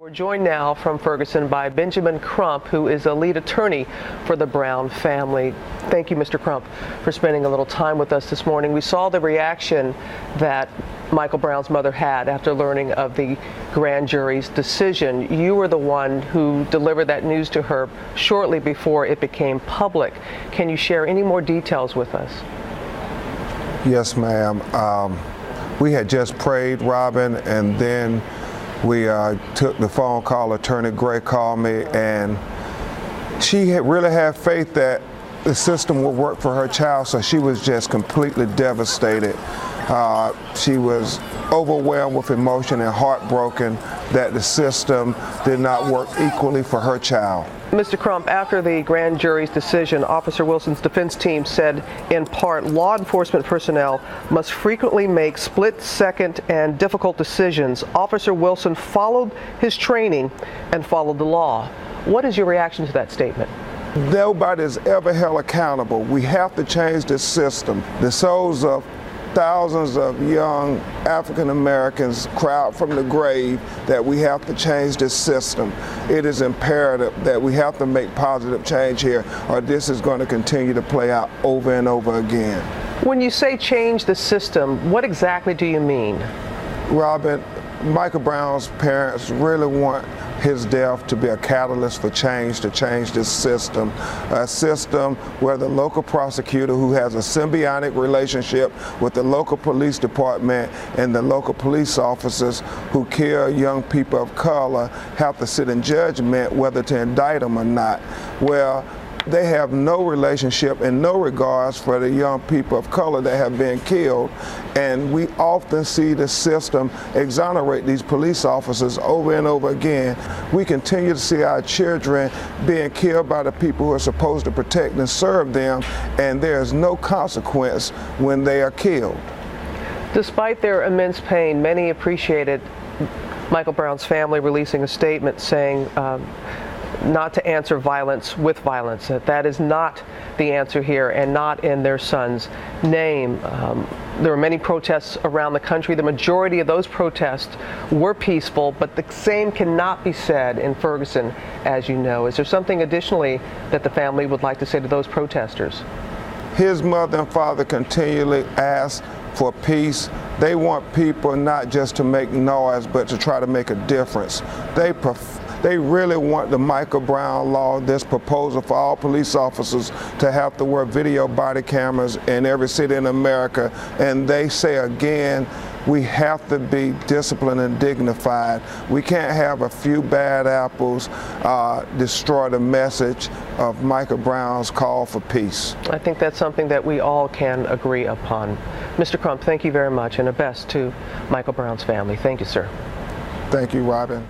We're joined now from Ferguson by Benjamin Crump, who is a lead attorney for the Brown family. Thank you, Mr. Crump, for spending a little time with us this morning. We saw the reaction that Michael Brown's mother had after learning of the grand jury's decision. You were the one who delivered that news to her shortly before it became public. Can you share any more details with us? Yes, ma'am. We had just prayed, Robin, and then we took the phone call. Attorney Gray called me, and she really had faith that the system would work for her child, so she was just completely devastated. She was overwhelmed with emotion and heartbroken that the system did not work equally for her child. Mr. Crump, after the grand jury's decision, Officer Wilson's defense team said, in part, law enforcement personnel must frequently make split-second and difficult decisions. Officer Wilson followed his training and followed the law. What is your reaction to that statement? Nobody's ever held accountable. We have to change the system. The souls of thousands of young African Americans cry out from the grave that we have to change this system. It is imperative that we have to make positive change here, or this is going to continue to play out over and over again. When you say change the system, what exactly do you mean? Robin, Michael Brown's parents really want his death to be a catalyst for change, to change this system. A system where the local prosecutor, who has a symbiotic relationship with the local police department and the local police officers who kill young people of color, have to sit in judgment whether to indict them or not. Well, they have no relationship and no regards for the young people of color that have been killed, and we often see the system exonerate these police officers over and over again. We continue to see our children being killed by the people who are supposed to protect and serve them, and there is no consequence when they are killed. Despite their immense pain, many appreciated Michael Brown's family releasing a statement saying not to answer violence with violence. That is not the answer here, and not in their son's name. There were many protests around the country. The majority of those protests were peaceful, but the same cannot be said in Ferguson, as you know. Is there something additionally that the family would like to say to those protesters? His mother and father continually ask for peace. They want people not just to make noise, but to try to make a difference. They really want the Michael Brown law, this proposal for all police officers to have to wear video body cameras in every city in America. And they say again, we have to be disciplined and dignified. We can't have a few bad apples destroy the message of Michael Brown's call for peace. I think that's something that we all can agree upon. Mr. Crump, thank you very much, and the best to Michael Brown's family. Thank you, sir. Thank you, Robin.